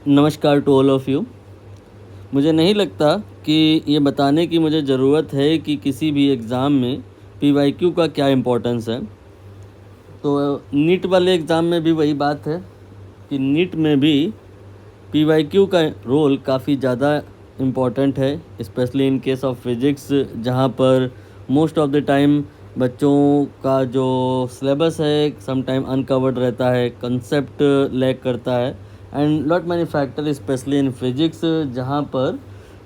नमस्कार to all of you. मुझे नहीं लगता कि ये बताने की मुझे ज़रूरत है कि किसी भी एग्ज़ाम में पीवाईक्यू का क्या इम्पोर्टेंस है। तो नीट वाले एग्ज़ाम में भी वही बात है कि नीट में भी पीवाईक्यू का रोल काफ़ी ज़्यादा इम्पोर्टेंट है, specially in case of physics, जहाँ पर मोस्ट ऑफ द टाइम बच्चों का जो सिलेबस है सम टाइम अनकवर्ड रहता है, कंसेप्ट लैक करता है and lot many factor specially in physics, जहाँ पर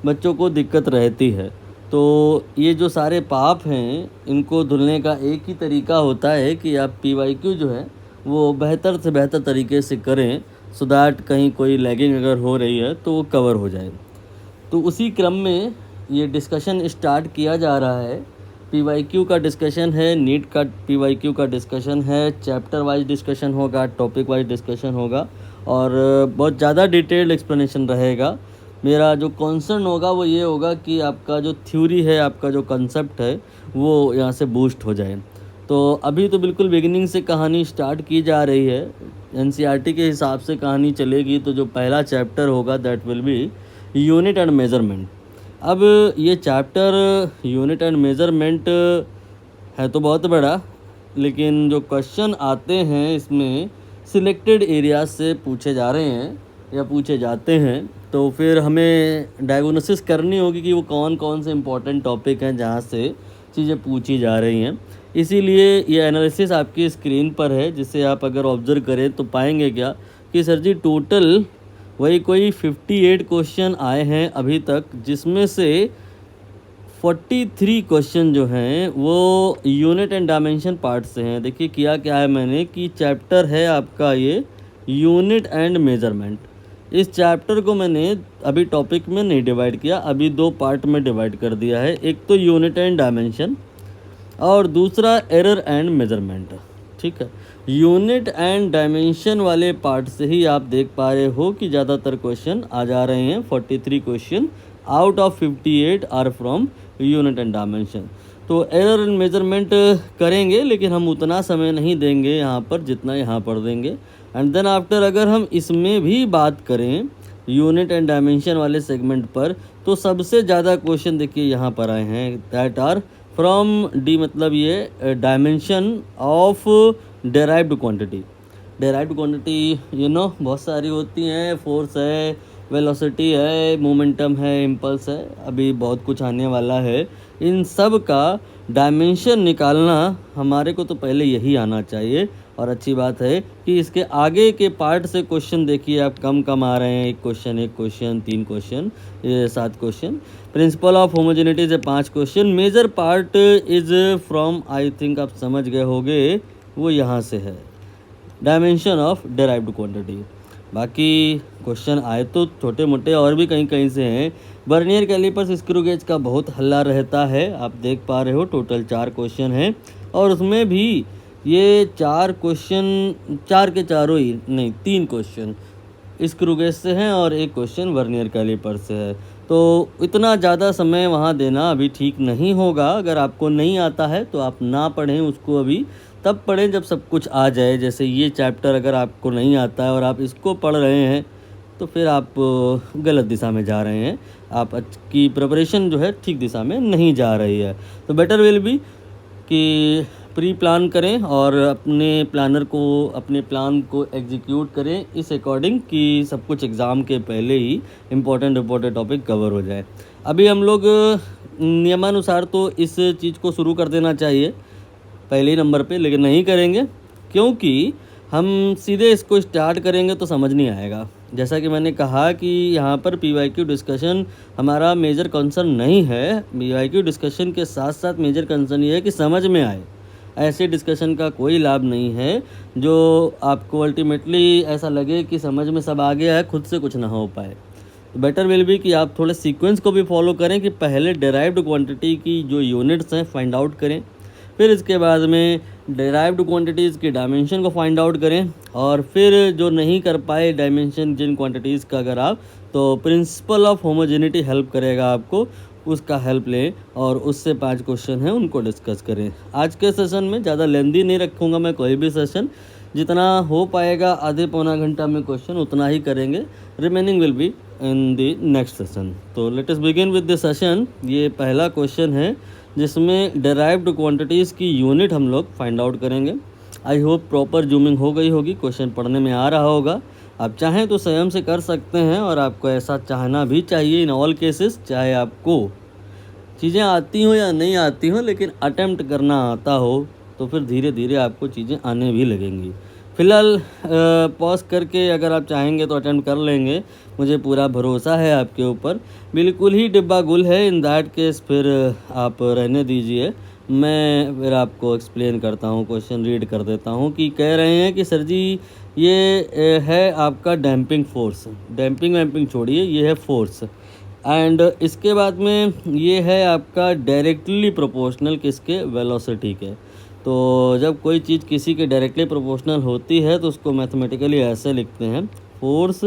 बच्चों को दिक्कत रहती है। तो ये जो सारे पाप हैं, इनको धुलने का एक ही तरीका होता है कि आप पीवाईक्यू जो है वो बेहतर से बेहतर तरीके से करें, सो दैट कहीं कोई लैगिंग अगर हो रही है तो वो कवर हो जाए। तो उसी क्रम में ये डिस्कशन स्टार्ट किया जा रहा है। पीवाईक्यू का डिस्कशन है, नीट का पीवाईक्यू का डिस्कशन है, चैप्टर वाइज डिस्कशन होगा, टॉपिक वाइज डिस्कशन होगा और बहुत ज़्यादा डिटेल्ड एक्सप्लेनेशन रहेगा। मेरा जो कंसर्न होगा वो ये होगा कि आपका जो थ्योरी है, आपका जो कंसेप्ट है, वो यहाँ से बूस्ट हो जाए। तो अभी तो बिल्कुल बिगिनिंग से कहानी स्टार्ट की जा रही है। एनसीईआरटी के हिसाब से कहानी चलेगी तो जो पहला चैप्टर होगा that will be unit and measurement. अब ये चैप्टर यूनिट एंड मेज़रमेंट है तो बहुत बड़ा, लेकिन जो क्वेश्चन आते हैं इसमें सिलेक्टेड एरियाज से पूछे जा रहे हैं या पूछे जाते हैं। तो फिर हमें डायग्नोसिस करनी होगी कि वो कौन कौन से इम्पोर्टेंट टॉपिक हैं जहाँ से चीज़ें पूछी जा रही हैं। इसीलिए ये एनालिसिस आपकी स्क्रीन पर है, जिसे आप अगर ऑब्ज़र्व करें तो पाएंगे क्या कि सर जी टोटल वही कोई 58 क्वेश्चन आए हैं अभी तक, जिसमें से 43 क्वेश्चन जो हैं वो यूनिट एंड डायमेंशन पार्ट से हैं। देखिए किया क्या है मैंने कि चैप्टर है आपका ये यूनिट एंड मेज़रमेंट। इस चैप्टर को मैंने अभी टॉपिक में नहीं डिवाइड किया, अभी दो पार्ट में डिवाइड कर दिया है। एक तो यूनिट एंड डायमेंशन और दूसरा एरर एंड मेज़रमेंट। ठीक है, यूनिट एंड डायमेंशन वाले पार्ट से ही आप देख पा रहे हो कि ज़्यादातर क्वेश्चन आ जा रहे हैं। 43 question out of 58 are from unit and dimension. तो एरर एंड मेज़रमेंट करेंगे, लेकिन हम उतना समय नहीं देंगे यहाँ पर जितना यहाँ पर देंगे। एंड देन आफ्टर अगर हम इसमें भी बात करें यूनिट एंड डायमेंशन वाले सेगमेंट पर, तो सबसे ज़्यादा क्वेश्चन देखिए यहाँ पर आए हैं दैट आर फ्रॉम डी, मतलब ये dimension of derived quantity. Derived quantity बहुत सारी होती हैं, फोर्स है, वेलोसिटी है, मोमेंटम है, इम्पल्स है, अभी बहुत कुछ आने वाला है। इन सब का डायमेंशन निकालना हमारे को तो पहले यही आना चाहिए। और अच्छी बात है कि इसके आगे के पार्ट से क्वेश्चन देखिए आप कम कम आ रहे हैं। एक क्वेश्चन, 3 क्वेश्चन, ये 7 क्वेश्चन। प्रिंसिपल ऑफ होमोजेनिटी से 5 question. Major part is from, I think आप समझ गए होंगे, वो यहाँ से है, डायमेंशन ऑफ डेराइव्ड क्वांटिटी। बाकी क्वेश्चन आए तो छोटे मोटे और भी कहीं कहीं से हैं। वर्नियर कैलिपर्स स्क्रू गेज का बहुत हल्ला रहता है, आप देख पा रहे हो टोटल 4 क्वेश्चन हैं और उसमें भी ये 4 क्वेश्चन, 4 के चारों ही नहीं, 3 क्वेश्चन स्क्रू गेज से हैं और 1 क्वेश्चन वर्नियर कैलिपर से है। तो इतना ज़्यादा समय वहाँ देना अभी ठीक नहीं होगा। अगर आपको नहीं आता है तो आप ना पढ़ें उसको, अभी तब पढ़ें जब सब कुछ आ जाए। जैसे ये चैप्टर अगर आपको नहीं आता है और आप इसको पढ़ रहे हैं तो फिर आप गलत दिशा में जा रहे हैं, आप की प्रिपरेशन जो है ठीक दिशा में नहीं जा रही है। तो बेटर विल बी कि प्री प्लान करें और अपने प्लान को एग्जीक्यूट करें इस अकॉर्डिंग कि सब कुछ एग्ज़ाम के पहले ही इम्पोर्टेंट टॉपिक कवर हो जाए। अभी हम लोग नियमानुसार तो इस चीज़ को शुरू कर देना चाहिए पहले ही नंबर पे, लेकिन नहीं करेंगे क्योंकि हम सीधे इसको स्टार्ट करेंगे तो समझ नहीं आएगा। जैसा कि मैंने कहा कि यहाँ पर पीवाईक्यू डिस्कशन हमारा मेजर कंसर्न नहीं है। पीवाईक्यू डिस्कशन के साथ साथ मेजर कंसर्न ये है कि समझ में आए। ऐसे डिस्कशन का कोई लाभ नहीं है जो आपको अल्टीमेटली ऐसा लगे कि समझ में सब आ गया है, खुद से कुछ ना हो पाए। तो बेटर विल बी कि आप थोड़े सीक्वेंस को भी फॉलो करें कि पहले डेराइव्ड क्वांटिटी की जो यूनिट्स हैं फाइंड आउट करें, फिर इसके बाद में डेराइव्ड क्वांटिटीज़ की डायमेंशन को फाइंड आउट करें, और फिर जो नहीं कर पाए डायमेंशन जिन क्वांटिटीज़ का अगर आप, तो प्रिंसिपल ऑफ होमोजेनिटी हेल्प करेगा आपको, उसका हेल्प लें और उससे 5 क्वेश्चन हैं उनको डिस्कस करें। आज के सेशन में ज़्यादा लेंदी नहीं रखूँगा मैं कोई भी सेशन, जितना हो पाएगा आधे पौना घंटा में क्वेश्चन उतना ही करेंगे, remaining will be in the next session. तो let us begin with the session. ये पहला क्वेश्चन है जिसमें डेराइव्ड क्वांटिटीज़ की यूनिट हम लोग फाइंड आउट करेंगे। आई होप प्रॉपर जूमिंग हो गई होगी, क्वेश्चन पढ़ने में आ रहा होगा। आप चाहें तो स्वयं से कर सकते हैं और आपको ऐसा चाहना भी चाहिए इन ऑल केसेस, चाहे आपको चीज़ें आती हो या नहीं आती हो, लेकिन अटेम्प्ट करना आता हो तो फिर धीरे धीरे आपको चीज़ें आने भी लगेंगी। फ़िलहाल पॉज करके अगर आप चाहेंगे तो अटेम्प्ट कर लेंगे, मुझे पूरा भरोसा है आपके ऊपर। बिल्कुल ही डिब्बा गुल है, इन दैट केस फिर आप रहने दीजिए, मैं फिर आपको एक्सप्लेन करता हूँ, क्वेश्चन रीड कर देता हूँ। कि कह रहे हैं कि सर जी ये है आपका डैम्पिंग फोर्स, डैम्पिंग वैम्पिंग छोड़िए, ये है फोर्स। एंड इसके बाद में ये है आपका डायरेक्टली प्रोपोर्शनल किसके, वेलोसिटी के। तो जब कोई चीज़ किसी के डायरेक्टली प्रोपोर्शनल होती है तो उसको मैथमेटिकली ऐसे लिखते हैं, फोर्स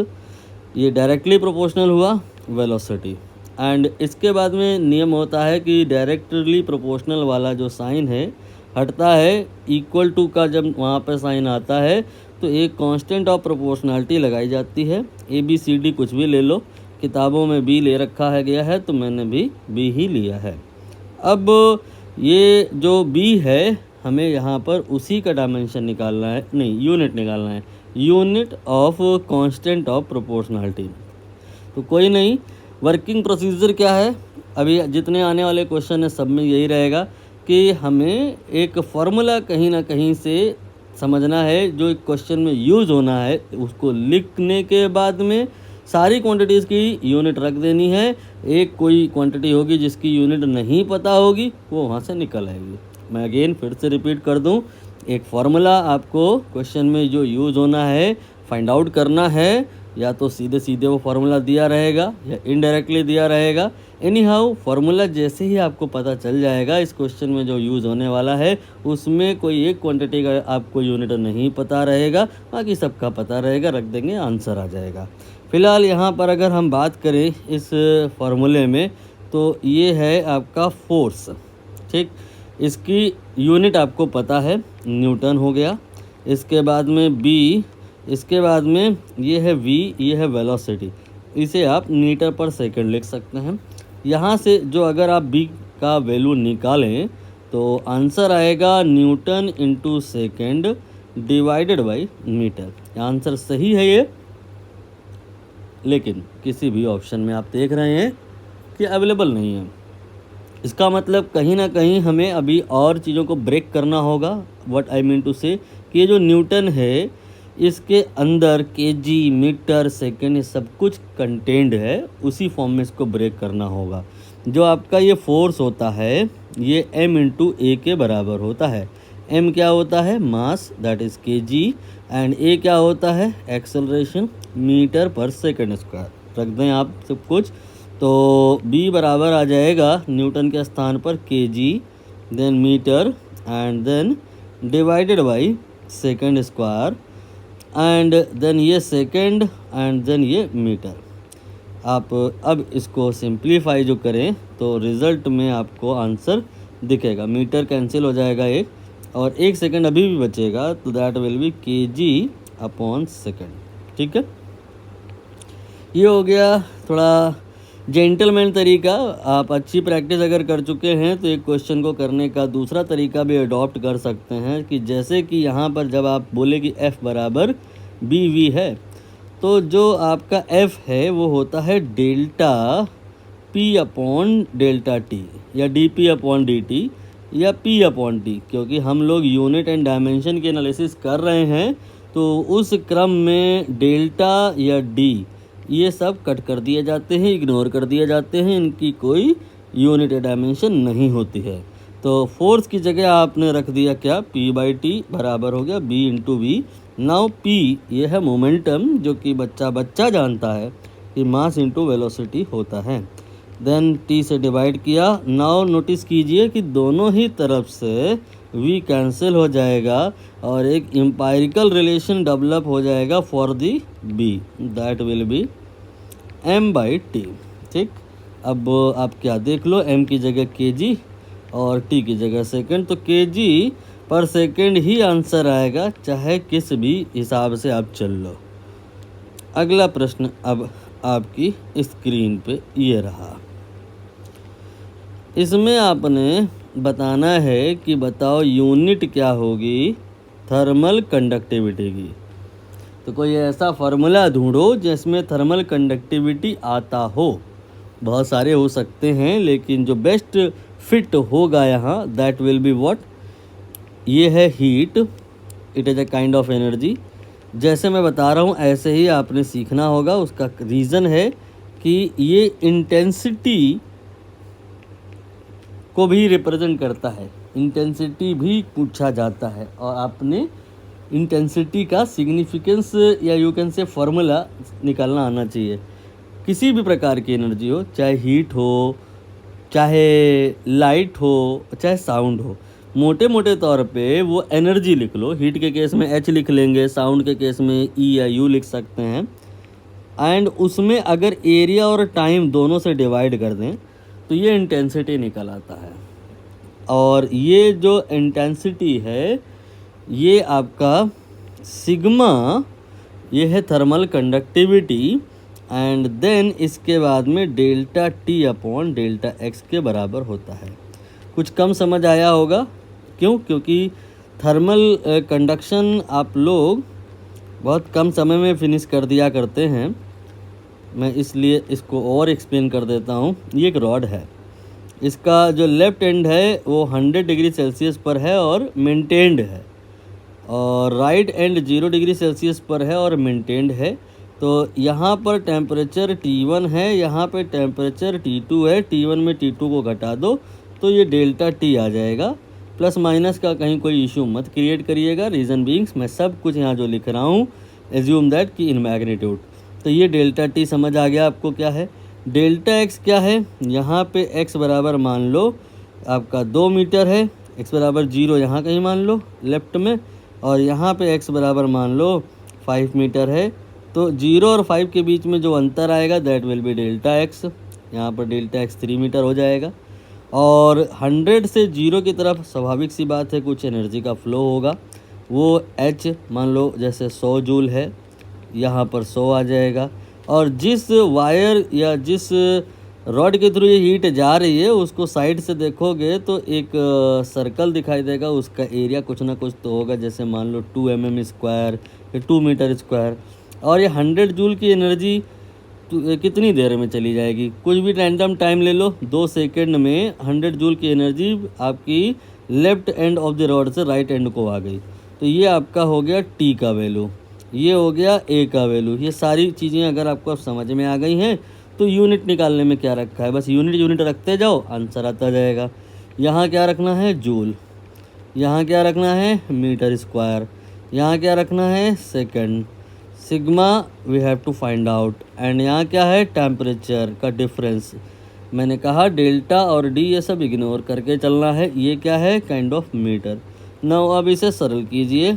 ये डायरेक्टली प्रोपोर्शनल हुआ वेलोसिटी। एंड इसके बाद में नियम होता है कि डायरेक्टली प्रोपोर्शनल वाला जो साइन है हटता है, इक्वल टू का जब वहाँ पर साइन आता है तो एक कांस्टेंट ऑफ प्रोपोर्शनलिटी लगाई जाती है। ABCD कुछ भी ले लो, किताबों में B ले रखा है गया है तो मैंने भी B ही लिया है। अब ये जो B है हमें यहाँ पर उसी का डायमेंशन निकालना है, नहीं यूनिट निकालना है, unit of constant of proportionality. तो कोई नहीं, वर्किंग प्रोसीजर क्या है, अभी जितने आने वाले क्वेश्चन है सब में यही रहेगा कि हमें एक फार्मूला कहीं ना कहीं से समझना है जो एक क्वेश्चन में यूज़ होना है, उसको लिखने के बाद में सारी क्वांटिटीज़ की यूनिट रख देनी है। एक कोई क्वांटिटी होगी जिसकी यूनिट नहीं पता होगी वो वहाँ से निकल आएगी। मैं अगेन फिर से रिपीट कर दूं, एक फार्मूला आपको क्वेश्चन में जो यूज़ होना है फाइंड आउट करना है, या तो सीधे सीधे वो फार्मूला दिया रहेगा या इनडायरेक्टली दिया रहेगा। एनी हाउ फार्मूला जैसे ही आपको पता चल जाएगा इस क्वेश्चन में जो यूज़ होने वाला है उसमें कोई एक क्वांटिटी का आपको यूनिट नहीं पता रहेगा, बाकी सबका पता रहेगा, रख देंगे आंसर आ जाएगा। फ़िलहाल यहाँ पर अगर हम बात करें इस फार्मूले में तो ये है आपका फोर्स, ठीक। इसकी यूनिट आपको पता है, न्यूटन हो गया। इसके बाद में B, इसके बाद में ये है V, ये है वेलोसिटी, इसे आप मीटर पर सेकंड लिख सकते हैं। यहाँ से जो अगर आप B का वैल्यू निकालें तो आंसर आएगा newton into second divided by metre. Answer सही है ये, लेकिन किसी भी ऑप्शन में आप देख रहे हैं कि अवेलेबल नहीं है। इसका मतलब कहीं ना कहीं हमें अभी और चीज़ों को ब्रेक करना होगा। व्हाट आई मीन टू से कि ये जो न्यूटन है इसके अंदर केजी, मीटर, सेकेंड ये सब कुछ कंटेंड है, उसी फॉर्म में इसको ब्रेक करना होगा। जो आपका ये फोर्स होता है ये m इंटू ए के बराबर होता है। m क्या होता है, mass, that is kg, and a क्या होता है, एक्सेलरेशन, मीटर पर सेकेंड स्क्वायर। रख दें आप सब कुछ, तो b बराबर आ जाएगा न्यूटन के स्थान पर kg, then metre, and then divided by second square, and then ये सेकेंड, एंड देन ये मीटर। आप अब इसको सिंप्लीफाई जो करें तो रिज़ल्ट में आपको आंसर दिखेगा। मीटर कैंसिल हो जाएगा एक, और एक सेकंड अभी भी बचेगा, तो दैट विल बी kg/सेकेंड। ठीक है, ये हो गया थोड़ा जेंटलमैन तरीका। आप अच्छी प्रैक्टिस अगर कर चुके हैं तो एक क्वेश्चन को करने का दूसरा तरीका भी अडॉप्ट कर सकते हैं, कि जैसे कि यहाँ पर जब आप बोले कि F बराबर BV है, तो जो आपका F है वो होता है डेल्टा P/डेल्टा T, या dP/dt, या P/T, क्योंकि हम लोग यूनिट एंड डायमेंशन की एनालिसिस कर रहे हैं तो उस क्रम में डेल्टा या D ये सब कट कर दिए जाते हैं, इग्नोर कर दिए जाते हैं, इनकी कोई यूनिट या डायमेंशन नहीं होती है। तो फोर्स की जगह आपने रख दिया क्या, P/T बराबर हो गया B into V। Now P ये है मोमेंटम, जो कि बच्चा जानता है कि मास इंटू वेलोसिटी होता है। देन T से डिवाइड किया। नाउ नोटिस कीजिए कि दोनों ही तरफ से V कैंसिल हो जाएगा और एक एम्पायरिकल रिलेशन डेवलप हो जाएगा for the B, that will be m/t। ठीक, अब आप क्या देख लो, m की जगह kg और t की जगह सेकंड, तो kg पर सेकेंड ही आंसर आएगा, चाहे किस भी हिसाब से आप चल लो। अगला प्रश्न अब आपकी स्क्रीन पे ये रहा। इसमें आपने बताना है कि बताओ यूनिट क्या होगी थर्मल कंडक्टिविटी की। तो कोई ऐसा फार्मूला ढूंढो जिसमें थर्मल कंडक्टिविटी आता हो। बहुत सारे हो सकते हैं, लेकिन जो बेस्ट फिट होगा यहाँ, दैट विल बी व्हाट, ये है heat, it is a kind of energy. जैसे मैं बता रहा हूँ ऐसे ही आपने सीखना होगा। उसका रीज़न है कि ये इंटेंसिटी को भी रिप्रेजेंट करता है, इंटेंसिटी भी पूछा जाता है, और आपने इंटेंसिटी का सिग्निफिकेंस या यू कैन से फॉर्मूला निकालना आना चाहिए। किसी भी प्रकार की एनर्जी हो, चाहे हीट हो, चाहे लाइट हो, चाहे साउंड हो, मोटे मोटे तौर पे वो एनर्जी लिख लो। हीट के केस में H लिख लेंगे, साउंड के केस में E या U लिख सकते हैं। एंड उसमें अगर एरिया और टाइम दोनों से डिवाइड कर दें तो ये इंटेंसिटी निकल आता है। और ये जो इंटेंसिटी है ये आपका सिग्मा, ये है थर्मल कंडक्टिविटी, एंड देन इसके बाद में delta T upon delta X के बराबर होता है। कुछ कम समझ आया होगा, क्यों? क्योंकि थर्मल कंडक्शन आप लोग बहुत कम समय में फिनिश कर दिया करते हैं। मैं इसलिए इसको और एक्सप्लेन कर देता हूँ। ये एक रॉड है, इसका जो लेफ्ट एंड है वो 100 डिग्री सेल्सियस पर है और मेंटेन्ड है, और राइट एंड 0 डिग्री सेल्सियस पर है और मेंटेन्ड है। तो यहाँ पर टेम्परेचर T1 है, यहाँ पे टेम्परेचर T2 है। T1 में T2 को घटा दो तो ये डेल्टा T आ जाएगा। प्लस माइनस का कहीं कोई इशू मत क्रिएट करिएगा। रीज़न बीइंग्स मैं सब कुछ यहाँ जो लिख रहा हूँ एज्यूम दैट कि इन मैग्नीट्यूड। तो ये डेल्टा T समझ आ गया आपको क्या है। डेल्टा X क्या है, यहाँ पे X बराबर मान लो आपका 2 मीटर है, X बराबर 0 यहाँ कहीं मान लो लेफ्ट में, और यहाँ पे X बराबर मान लो 5 मीटर है। तो 0 और 5 के बीच में जो अंतर आएगा that will be delta X। यहाँ पर डेल्टा X 3 मीटर हो जाएगा। और 100 से 0 की तरफ स्वाभाविक सी बात है कुछ एनर्जी का फ्लो होगा, वो H मान लो जैसे 100 जूल है, यहाँ पर 100 आ जाएगा। और जिस वायर या जिस रॉड के थ्रू ये हीट जा रही है उसको साइड से देखोगे तो एक सर्कल दिखाई देगा, उसका एरिया कुछ ना कुछ तो होगा, जैसे मान लो 2 mm स्क्वायर या 2 मीटर स्क्वायर। और ये 100 जूल की एनर्जी कितनी देर में चली जाएगी, कुछ भी रैंडम टाइम ले लो, 2 सेकेंड में 100 जूल की एनर्जी आपकी left end of the rod से राइट एंड को आ गई। तो ये आपका हो गया T का वैल्यू, ये हो गया A का वैल्यू। ये सारी चीज़ें अगर आपको समझ में आ गई हैं तो यूनिट निकालने में क्या रखा है, बस यूनिट रखते जाओ, आंसर आता जाएगा। यहाँ क्या रखना है, जूल, यहाँ क्या रखना है, मीटर स्क्वायर, यहाँ क्या रखना है, second, sigma we have to find out, and यहाँ क्या है, टेम्परेचर का डिफरेंस। मैंने कहा डेल्टा और D ये सब इग्नोर करके चलना है। ये क्या है, काइंड ऑफ मीटर। नाउ अब इसे सरल कीजिए।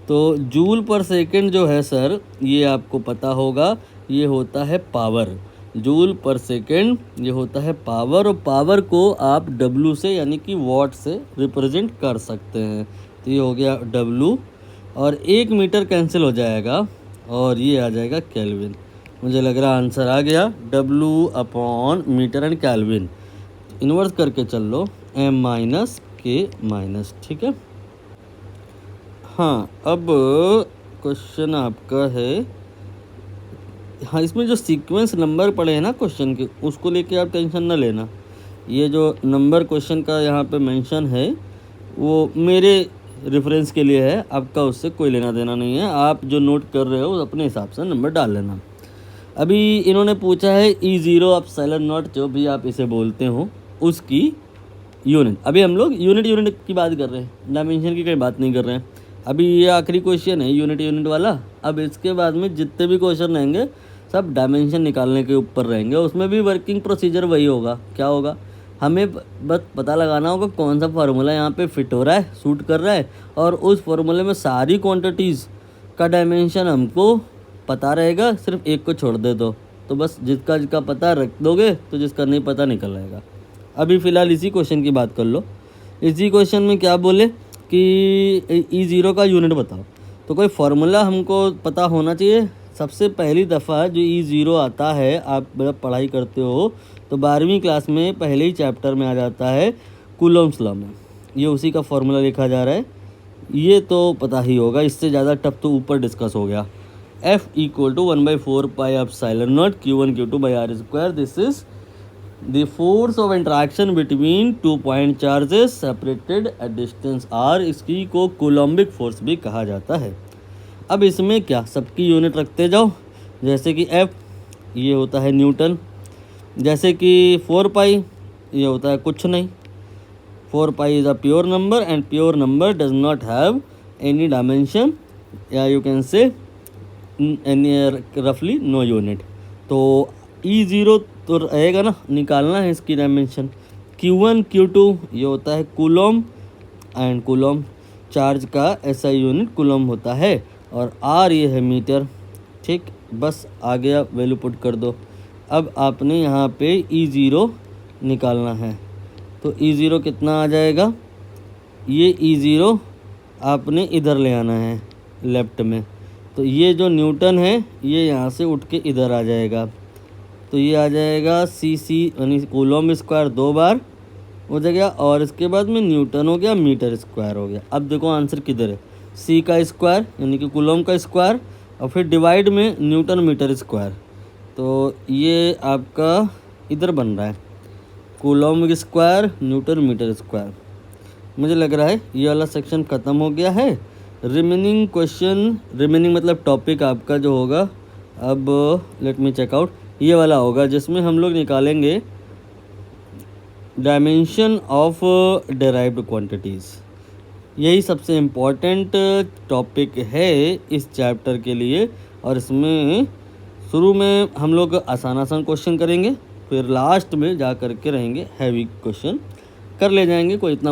तो जूल पर सेकंड जो है सर, ये आपको पता होगा, ये होता है पावर। जूल पर सेकंड ये होता है पावर, और पावर को आप W से यानी कि वॉट से रिप्रेजेंट कर सकते हैं। तो ये हो गया W, और 1 मीटर कैंसिल हो जाएगा और ये आ जाएगा केल्विन। मुझे लग रहा आंसर आ गया, W upon metre and kelvin. Inverse करके चल लो, M माइनस K माइनस, ठीक है। हाँ, अब क्वेश्चन आपका है, हाँ इसमें जो सीक्वेंस नंबर पड़े हैं ना क्वेश्चन के, उसको लेके आप टेंशन ना लेना। ये जो नंबर क्वेश्चन का यहाँ पे मेंशन है वो मेरे रेफरेंस के लिए है, आपका उससे कोई लेना देना नहीं है। आप जो नोट कर रहे हो अपने हिसाब से नंबर डाल लेना। अभी इन्होंने पूछा है E0 एप्सिलॉन नॉट, जो भी आप इसे बोलते हो, उसकी यूनिट। अभी हम लोग यूनिट की बात कर रहे हैं, डायमेंशन की कोई बात नहीं कर रहे हैं। अभी ये आखिरी क्वेश्चन है यूनिट वाला। अब इसके बाद में जितने भी क्वेश्चन रहेंगे सब डायमेंशन निकालने के ऊपर रहेंगे। उसमें भी वर्किंग प्रोसीजर वही होगा। क्या होगा, हमें बस पता लगाना होगा कौन सा फार्मूला यहाँ पे फिट हो रहा है, सूट कर रहा है, और उस फार्मूले में सारी क्वांटिटीज़ का डायमेंशन हमको पता रहेगा, सिर्फ एक को छोड़ दे दो। तो बस जिसका पता रख दोगे तो जिसका नहीं पता निकल आएगा। अभी फ़िलहाल इसी क्वेश्चन की बात कर लो। इसी क्वेश्चन में क्या बोले, कि E0 का यूनिट बताओ। तो कोई फार्मूला हमको पता होना चाहिए। सबसे पहली दफ़ा जो E0 आता है, आप जब पढ़ाई करते हो तो 12वीं क्लास में पहले ही चैप्टर में आ जाता है कूलम्ब्स लॉ में। ये उसी का फार्मूला लिखा जा रहा है, ये तो पता ही होगा। इससे ज़्यादा टफ तो ऊपर डिस्कस हो गया। F = 1/4 pi epsilon naught Q1 Q2 by R square. This is the force of interaction between 2 point charges separated at distance r। इसकी को कूलम्बिक फोर्स भी कहा जाता है। अब इसमें क्या, सबकी यूनिट रखते जाओ। जैसे कि F ये होता है न्यूटन, जैसे कि 4 पाई ये होता है कुछ नहीं। 4 pi is a pure number and pure number does not have any dimension, या यू कैन से रफली नो यूनिट। तो E0 तो रहेगा ना, निकालना है इसकी डायमेंशन। Q1 Q2 ये होता है कूलम, एंड कूलम चार्ज का ऐसा यूनिट कूलम होता है, और R ये है मीटर। ठीक, बस आ गया, वैल्यू पुट कर दो। अब आपने यहाँ पे E0 निकालना है, तो E0 कितना आ जाएगा, ये E0 आपने इधर ले आना है लेफ्ट में। तो ये जो न्यूटन है ये यहाँ से उठ के इधर आ जाएगा, तो ये आ जाएगा cc यानी कूलम स्क्वायर 2 बार हो जाएगा, और इसके बाद में न्यूटन हो गया, मीटर स्क्वायर हो गया। अब देखो आंसर किधर है, c का स्क्वायर यानी कि कूलम का स्क्वायर, और फिर डिवाइड में न्यूटन मीटर स्क्वायर। तो ये आपका इधर बन रहा है coulomb square newton metre square. मुझे लग रहा है ये वाला सेक्शन ख़त्म हो गया है। रिमेनिंग क्वेश्चन, रिमेनिंग मतलब टॉपिक आपका जो होगा, अब लेट मी चेक आउट, ये वाला होगा जिसमें हम लोग निकालेंगे डायमेंशन ऑफ डेराइव्ड क्वांटिटीज़। यही सबसे इम्पॉर्टेंट टॉपिक है इस चैप्टर के लिए, और इसमें शुरू में हम लोग आसान क्वेश्चन करेंगे, फिर लास्ट में जा कर के रहेंगे हैवी क्वेश्चन, कर ले जाएंगे, कोई इतना